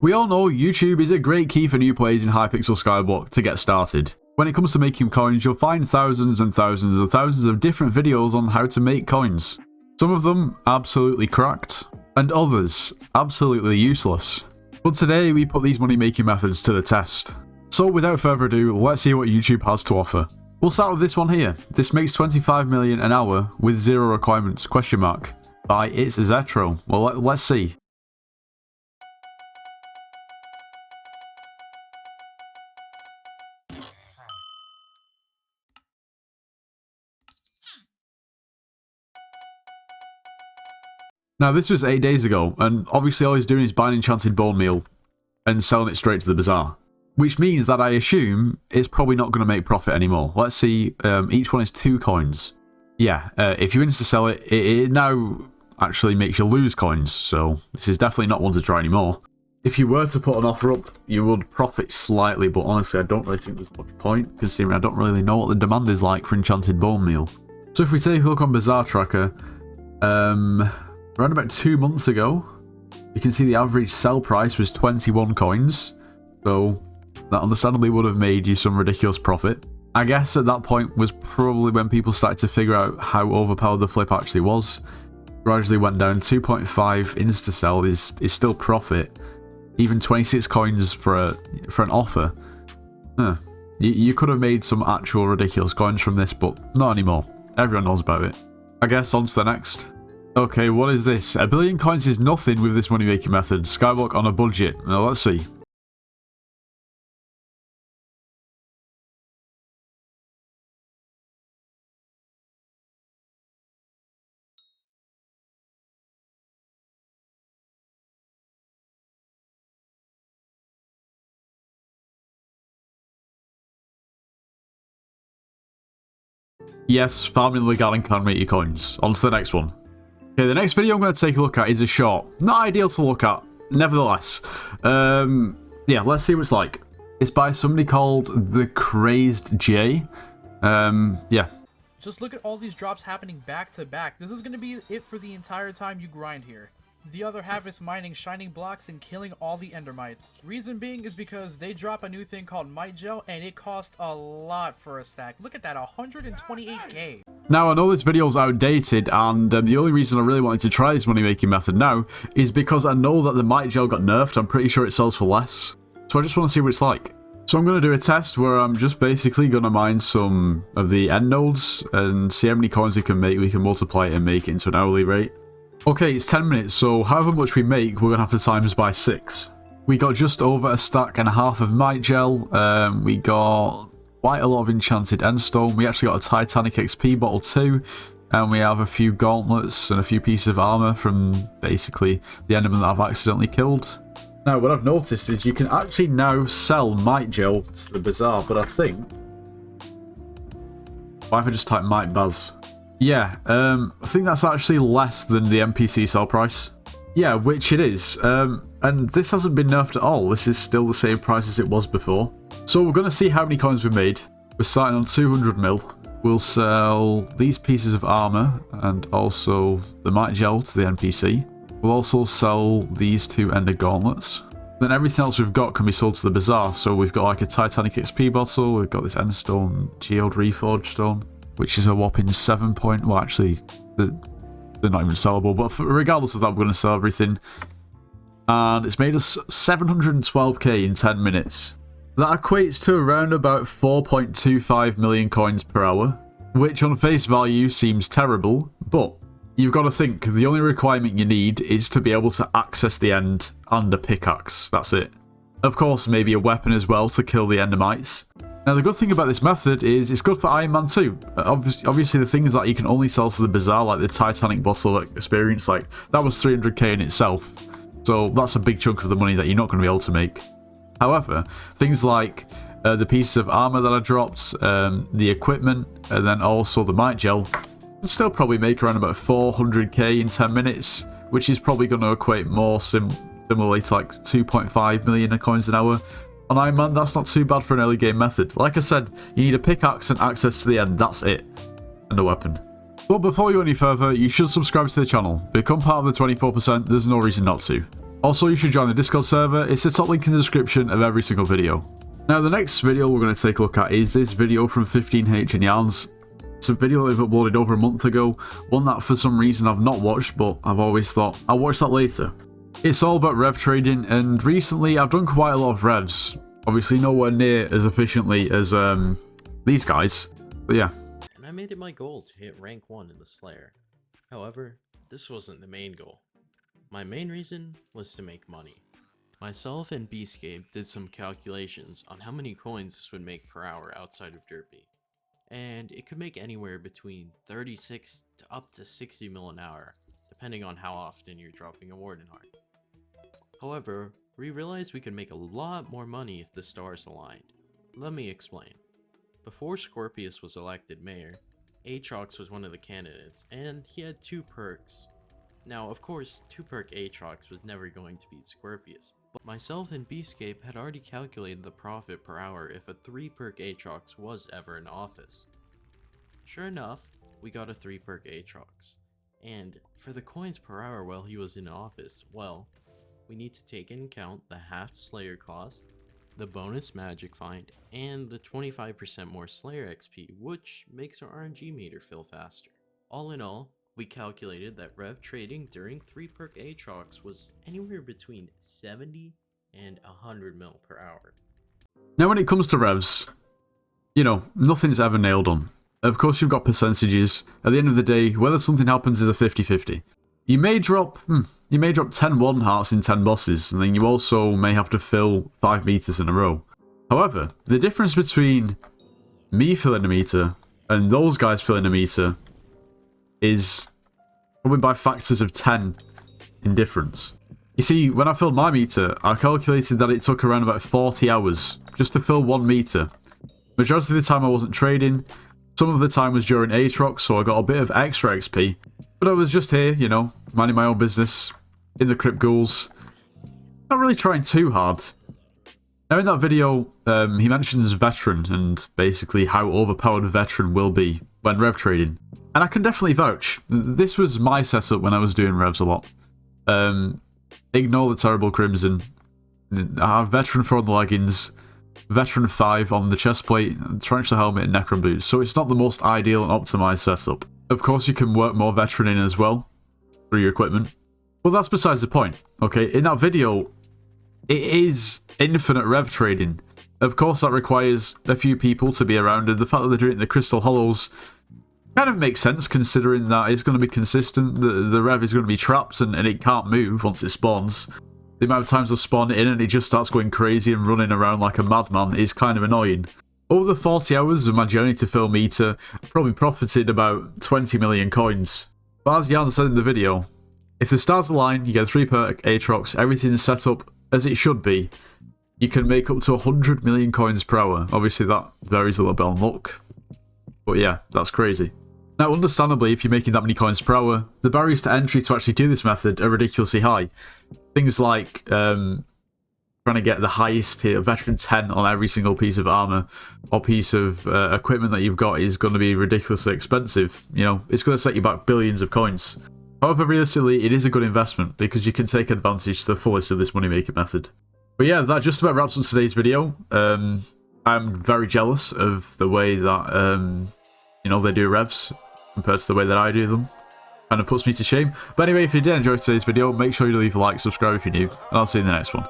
We all know YouTube is a great key for new players in Hypixel Skyblock to get started. When it comes to making coins, you'll find thousands and thousands and thousands of different videos on how to make coins. Some of them absolutely cracked, and others absolutely useless. But today we put these money making methods to the test. So without further ado, let's see what YouTube has to offer. We'll start with this one here. This makes 25 million an hour with zero requirements, question mark, by It's Zetro. Well, let's see. Now this was 8 days ago, and obviously all he's doing is buying enchanted bone meal and selling it straight to the bazaar. Which means that I assume it's probably not going to make profit anymore. Let's see, each one is 2 coins. Yeah, if you insta-sell it, it now actually makes you lose coins, so this is definitely not one to try anymore. If you were to put an offer up, you would profit slightly, but honestly I don't really think there's much point, considering I don't really know what the demand is like for enchanted bone meal. So if we take a look on Bazaar Tracker, around about 2 months ago, you can see the average sell price was 21 coins, so that understandably would have made you some ridiculous profit. I guess at that point was probably when people started to figure out how overpowered the flip actually was. Gradually went down. 2.5 insta-sell is still profit. Even 26 coins for an offer. You could have made some actual ridiculous coins from this, but not anymore. Everyone knows about it. I guess on to the next. Okay, what is this? 1 billion coins is nothing with this money making method. Skyblock on a budget. Now let's see. Yes, farming the garden can make you coins. On to the next one. Okay, the next video I'm going to take a look at is a short. Not ideal to look at, nevertheless. Yeah, let's see what it's like. It's by somebody called the Crazed J. Yeah. Just look at all these drops happening back to back. This is going to be it for the entire time you grind here. The other half is mining shining blocks and killing all the endermites. Reason being is because they drop a new thing called mite gel and it costs a lot for a stack. Look at that, 128k. Now I know this video is outdated, and the only reason I really wanted to try this money making method now is because I know that the mite gel got nerfed. I'm pretty sure it sells for less. So I just want to see what it's like. So I'm going to do a test where I'm just basically going to mine some of the end nodes and see how many coins we can make. We can multiply it and make it into an hourly rate. Okay, it's 10 minutes, so however much we make, we're going to have to times by 6. We got just over 1.5 stacks of mite gel. We got quite a lot of enchanted endstone. We actually got a Titanic XP bottle too. And we have a few gauntlets and a few pieces of armor from basically the enderman that I've accidentally killed. Now, what I've noticed is you can actually now sell mite gel to the bazaar, but I think... Why if I just type mite baz? Yeah, I think that's actually less than the NPC sell price. Yeah, which it is. And this hasn't been nerfed at all. This is still the same price as it was before. So we're going to see how many coins we made. We're starting on 200 mil. We'll sell these pieces of armor and also the mite gel to the NPC. We'll also sell these 2 ender gauntlets. Then everything else we've got can be sold to the bazaar. So we've got like a Titanic XP bottle. We've got this endstone geode reforged stone, which is a whopping 7 point... Well, actually, they're not even sellable. But regardless of that, we're going to sell everything. And it's made us 712k in 10 minutes. That equates to around about 4.25 million coins per hour, which on face value seems terrible, but you've got to think the only requirement you need is to be able to access the end and a pickaxe. That's it. Of course, maybe a weapon as well to kill the endermites. Now, the good thing about this method is it's good for Iron Man too. Obviously, the things that you can only sell to the bazaar, like the Titanic bottle experience, like that was 300k in itself. So that's a big chunk of the money that you're not going to be able to make. However, things like the pieces of armor that I dropped, the equipment, and then also the mite gel, can still probably make around about 400k in 10 minutes, which is probably going to equate more similarly to like 2.5 million coins an hour. On Iron Man, that's not too bad for an early game method. Like I said, you need a pickaxe and access to the end, that's it. And a weapon. But before you go any further, you should subscribe to the channel. Become part of the 24%, there's no reason not to. Also, you should join the Discord server. It's the top link in the description of every single video. Now, the next video we're going to take a look at is this video from 15H and Yarns. It's a video that they've uploaded over a month ago, one that for some reason I've not watched, but I've always thought I'll watch that later. It's all about rev trading, and recently I've done quite a lot of revs. Obviously nowhere near as efficiently as these guys, but yeah. And I made it my goal to hit rank 1 in the Slayer. However, this wasn't the main goal. My main reason was to make money. Myself and Beascape did some calculations on how many coins this would make per hour outside of Derpy. And it could make anywhere between 36 to up to 60 mil an hour, depending on how often you're dropping a Warden Heart. However, we realized we could make a lot more money if the stars aligned. Let me explain. Before Scorpius was elected mayor, Aatrox was one of the candidates, and he had 2 perks. Now, of course, 2 perk Aatrox was never going to beat Scorpius, but myself and Beascape had already calculated the profit per hour if a 3 perk Aatrox was ever in office. Sure enough, we got a 3 perk Aatrox. And for the coins per hour while he was in office, well, we need to take into account the half Slayer cost, the bonus magic find, and the 25% more Slayer XP, which makes our RNG meter fill faster. All in all, we calculated that rev trading during 3 perk Aatrox was anywhere between 70 and 100 mil per hour. Now when it comes to revs, you know, nothing's ever nailed on. Of course you've got percentages. At the end of the day, whether something happens is a 50-50. You may drop 10 Warden Hearts in 10 bosses, and then you also may have to fill 5 meters in a row. However, the difference between me filling a meter and those guys filling a meter is probably by factors of 10 in difference. You see, when I filled my meter, I calculated that it took around about 40 hours just to fill 1 meter. Majority of the time I wasn't trading, some of the time was during Aatrox, so I got a bit of extra XP. But I was just here, you know, minding my own business, in the Crypt Ghouls, not really trying too hard. Now in that video, he mentions Veteran, and basically how overpowered Veteran will be when rev trading. And I can definitely vouch. This was my setup when I was doing revs a lot. Ignore the terrible Crimson. I have Veteran 4 on the leggings, Veteran 5 on the chestplate, Tarantula helmet and Necron boots, so it's not the most ideal and optimized setup. Of course you can work more Veteran in as well, through your equipment. But that's besides the point, okay? In that video, it is infinite rev trading. Of course that requires a few people to be around, and the fact that they're doing it in the Crystal Hollows kind of makes sense considering that it's going to be consistent, the rev is going to be trapped and it can't move once it spawns. The amount of times they'll spawn it in and it just starts going crazy and running around like a madman is kind of annoying. Over the 40 hours of my journey to fill meter, I probably profited about 20 million coins. But as Jan said in the video, if the stars align, you get a 3 perk Aatrox, everything's set up as it should be, you can make up to 100 million coins per hour. Obviously that varies a little bit on luck, but yeah, that's crazy. Now understandably, if you're making that many coins per hour, the barriers to entry to actually do this method are ridiculously high. Things like trying to get the highest tier, Veteran 10 on every single piece of armor or piece of equipment that you've got is going to be ridiculously expensive. You know, it's going to set you back billions of coins. However, realistically, it is a good investment because you can take advantage to the fullest of this money-making method. But yeah, that just about wraps up today's video. I'm very jealous of the way that, you know, they do revs compared to the way that I do them. Kind of puts me to shame. But anyway, if you did enjoy today's video, make sure you leave a like, subscribe if you're new, and I'll see you in the next one.